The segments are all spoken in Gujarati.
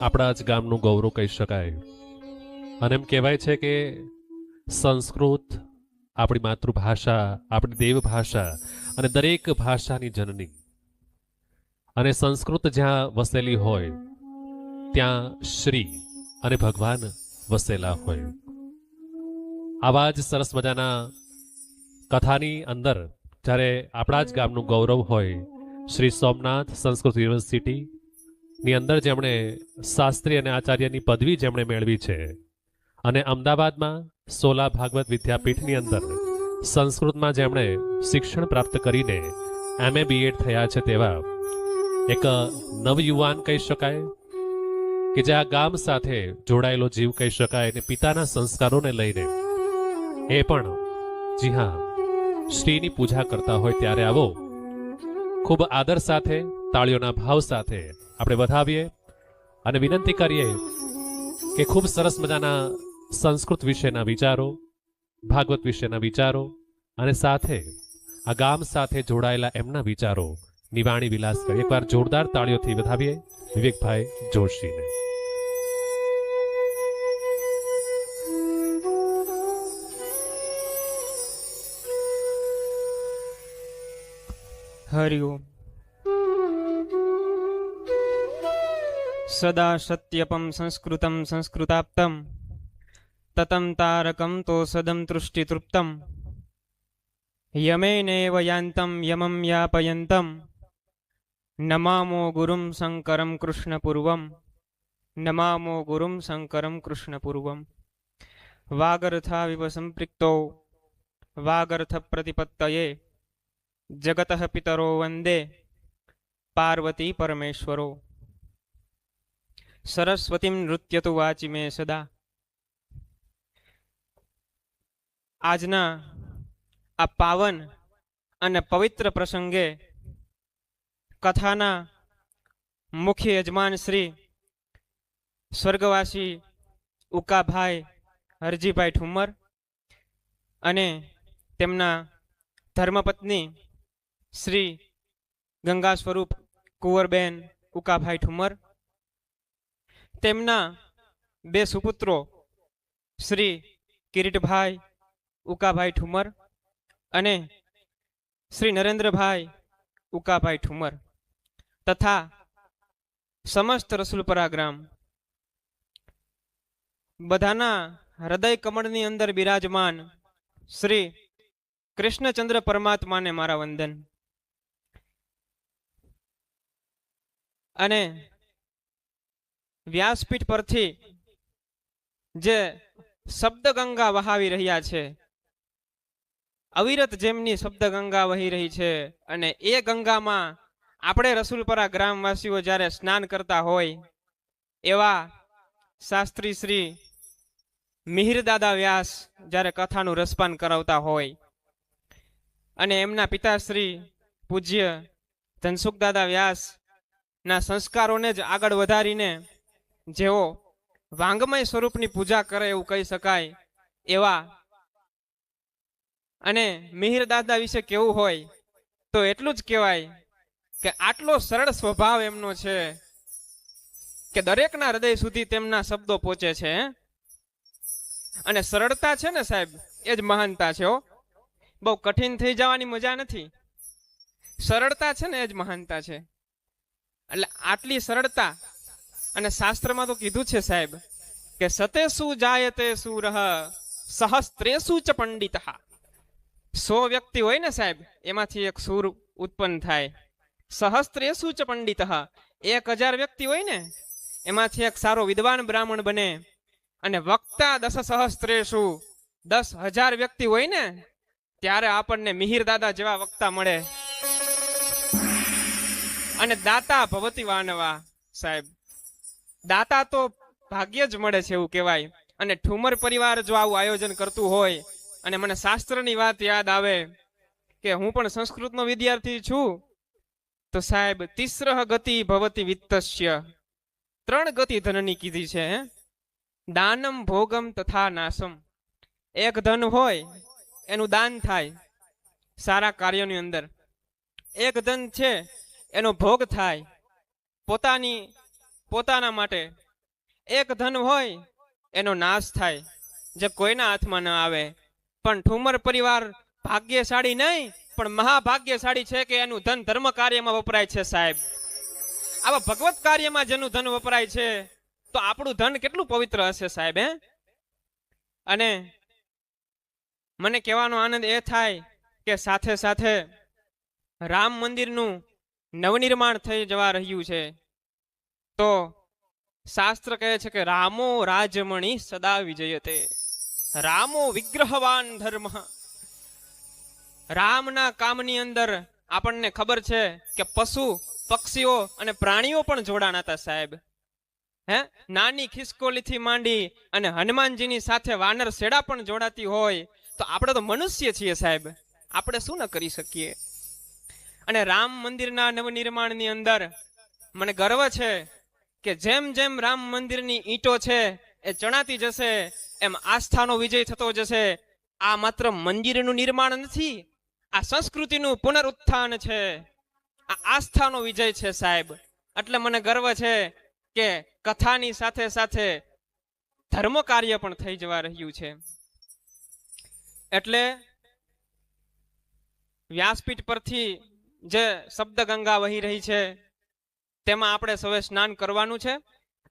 આપણા જ ગામનું ગૌરવ કહી શકાય. અને એમ કહેવાય છે કે સંસ્કૃત આપણી માતૃભાષા, આપણી દેવભાષા અને દરેક ભાષાની જનની. અને સંસ્કૃત જ્યાં વસેલી હોય ત્યાં શ્રી અને ભગવાન વસેલા હોય. આવા જ સરસ મજાના કથાની અંદર જ્યારે આપણા જ ગામનું ગૌરવ હોય, શ્રી સોમનાથ સંસ્કૃત યુનિવર્સિટી ની અંદર જેમણે શાસ્ત્રી અને આચાર્યની પદવી જેમણે મેળવી છે, અને અમદાવાદમાં સોલા ભાગવત વિદ્યાપીઠની અંદર સંસ્કૃતમાં જેમણે શિક્ષણ પ્રાપ્ત કરીને MA BEd થયા છે, તેવા એક નવયુવાન કહી શકાય કે જે આ ગામ સાથે જોડાયેલો જીવ કહી શકાય, અને પિતાના સંસ્કારોને લઈને એ પણ જી હા શ્રીની પૂજા કરતા હોય. ત્યારે આવો ખૂબ આદર સાથે, તાળીઓના ભાવ સાથે આપણે વધાવીએ અને વિનંતી કરીએ કે ખૂબ સરસ મજાના સંસ્કૃત વિશેના વિચારો, ભાગવત વિશેના વિચારો અને સાથે આ ગામ સાથે જોડાયેલા એમના વિચારો નિવાણી વિલાસ કરીએ. એકવાર જોરદાર તાળીઓથી વધાવીએ વિવેકભાઈ જોશીને. હરિ ઓમ. સદા સત્યપમ સંસ્કૃતમ સંસ્કૃતાપ્તમ તતમ તારકમ તો સદમ તૃષ્ટિ તૃપ્તમ યમેનેવ યાન્તમ યમમ યાપયંતમ નમામો ગુરુમ શંકરમ કૃષ્ણપૂર્વમ નમામો ગુરુમ શંકરમ કૃષ્ણપૂર્વમ. વાગર્થાવિવ સંપૃક્તો વાગર્થ પ્રતિપત્તયે જગતઃ પિતરો વંદે પાર્વતી પરમેશ્વરો. સરસ્વતીમ નૃત્યતુ વાચિ મે સદા. આજના આ પાવન અને પવિત્ર પ્રસંગે કથાના મુખ્ય યજમાન શ્રી સ્વર્ગવાસી ઉકાભાઈ હરજીભાઈ ઠુમર અને તેમના ધર્મપત્ની શ્રી ગંગા સ્વરૂપ કુંવરબેન ઉકાભાઈ ઠુમર, તેમના બે સુપુત્રો શ્રી કિરીટભાઈ ઉકાભાઈ ઠુમર અને શ્રી નરેન્દ્રભાઈ ઉકાભાઈ ઠુમર, તથા સમસ્ત રસુલપરા ગ્રામ બધાના હૃદય કમળની અંદર બિરાજમાન શ્રી કૃષ્ણચંદ્ર પરમાત્માને મારા વંદન. અને વ્યાસપીઠ પરથી જે શબ્દ ગંગા વહાવી રહ્યા છે, અવિરત જેમની શબ્દ ગંગા વહી રહી છે, અને એ ગંગામાં આપણે રસુલપરા ગ્રામવાસીઓ જ્યારે સ્નાન કરતા હોય એવા શાસ્ત્રી શ્રી મિહિરદાદા વ્યાસ જ્યારે કથાનું રસપાન કરાવતા હોય, અને એમના પિતાશ્રી પૂજ્ય ધનસુખદાદા વ્યાસ ના સંસ્કારોને જ આગળ વધારીને જેઓ વાંગમય સ્વરૂપની પૂજા કરે એવું કહી શકાય એવા, અને મિહિરદાદા વિશે કેવું હોય તો એટલું જ કહેવાય કે આટલો સરળ સ્વભાવ એમનો છે કે દરેકના હૃદય સુધી તેમના શબ્દો પહોંચે છે. અને સરળતા છે ને સાહેબ, એ જ મહાનતા છે. બહુ કઠિન થઈ જવાની મજા નથી, સરળતા છે ને એ જ મહાનતા છે. એટલે આટલી સરળતા, અને શાસ્ત્રમાં તો કીધું છે સાહેબ કે સતેસુ જાયતે સુરઃ સહસ્ત્રેસુ ચ પંડિતઃ. 100 વ્યક્તિ હોય ને સાહેબ, એમાંથી એક સૂર ઉત્પન્ન થાય. સહસ્ત્રેસુ ચ પંડિતઃ, 1000 વ્યક્તિ હોય ને એમાંથી એક સારો વિદ્વાન બ્રાહ્મણ બને. અને વક્તા 10 સહસ્ત્રેસુ, 10,000 વ્યક્તિ હોય ને ત્યારે આપણને મિહિરદાદા જેવા વક્તા મળે. અને દાતા ભવતી વાનવા, સાહેબ દાતા તો ભાગ્ય જ મળે છે એવું કહેવાય. અને ઠુમર પરિવાર જો આવું આયોજન કરતું હોય, અને મને શાસ્ત્રની વાત યાદ આવે કે હું પણ સંસ્કૃતનો વિદ્યાર્થી છું, તો સાહેબ તિસ્રહ ગતિ ભવતી વિત્તસ્ય, 3 ગતિ ધનની કીધી છે. દાનમ ભોગમ તથા નાશમ. એક ધન હોય એનું દાન થાય સારા કાર્યોની અંદર, એક ધન છે એનો ભોગ થાય પોતાના માટે એક ધન હોય એનો નાશ થાય, જે કોઈના હાથમાં ન આવે. પણ ઠુમર પરિવાર ભાગ્યશાળી નહીં પણ મહાભાગ્યશાળી છે કે એનું ધન ધર્મ કાર્યમાં વપરાય છે સાહેબ. આવા ભગવત કાર્યમાં જેનું ધન વપરાય છે તો આપણું ધન કેટલું પવિત્ર હશે સાહેબ. અને મને કહેવાનો આનંદ એ થાય કે સાથે સાથે રામ મંદિરનું નવનિર્માણ થઈ જવા રહ્યું છે. તો શાસ્ત્ર કહે છે કે રામો રાજમણી સદા વિજયતે, રામો વિગ્રહવાન ધર્મ. રામના કામની અંદર આપણને ખબર છે કે પશુ પક્ષીઓ અને પ્રાણીઓ પણ જોડાણા હતા સાહેબ. નાની ખિસકોલીથી માંડી અને હનુમાનજીની સાથે વાનર શેડા પણ જોડાતી હોય તો આપણે તો મનુષ્ય છીએ સાહેબ, આપણે શું ન કરી શકીએ. અને રામ મંદિરના નવનિર્માણની અંદર મને ગર્વ છે કે જેમ જેમ રામ મંદિરની ઈંટો છે એ ચણાતી જશે એમ આસ્થાનો વિજય થતો જશે. આ માત્ર મંદિરનું નિર્માણ નથી, આ સંસ્કૃતિનું પુનરુત્થાન છે, આ આસ્થાનો વિજય છે સાહેબ. એટલે મને ગર્વ છે કે કથાની સાથે સાથે ધર્મ કાર્ય પણ થઈ જવા રહ્યું છે. એટલે વ્યાસપીઠ પરથી જે શબ્દ ગંગા વહી રહી છે તેમાં આપણે સૌએ સ્નાન કરવાનું છે.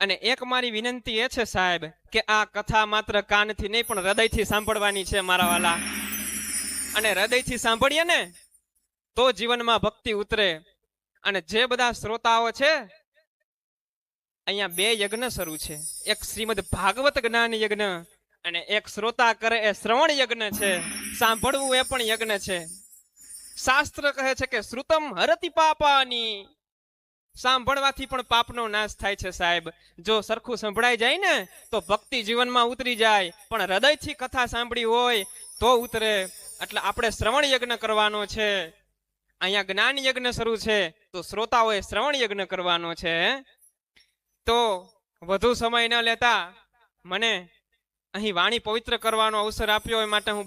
અને એક મારી વિનંતી એ છે સાહેબ કે આ કથા માત્ર કાનથી નહીં પણ હૃદયથી સાંભળવાની છે મારા વાલા. અને હૃદયથી સાંભળીએ ને તો જીવનમાં ભક્તિ ઉતરે. અને જે બધા શ્રોતાઓ છે અહીંયા 2 યજ્ઞ શરૂ છે, એક શ્રીમદ ભાગવત જ્ઞાન યજ્ઞ અને એક શ્રોતા કરે એ શ્રવણ યજ્ઞ છે, સાંભળવું એ પણ યજ્ઞ છે. શાસ્ત્ર કહે છે કે શ્રુતમ હરતિ પાપાની, સાંભળવાથી પણ પાપનો નાશ થાય છે સાહેબ. જો સરખું સંભળાઈ જાય ને તો ભક્તિ જીવનમાં ઉતરી જાય, પણ હૃદયથી કથા સાંભળી હોય તો ઉતરે. એટલે આપણે શ્રવણ યજ્ઞ કરવાનો છે. અહીંયા જ્ઞાન યજ્ઞ શરૂ છે તો શ્રોતાઓએ શ્રવણ યજ્ઞ કરવાનો છે. તો વધુ સમય ન લેતા મને અહીં વાણી પવિત્ર કરવાનો અવસર આપ્યો એ માટે હું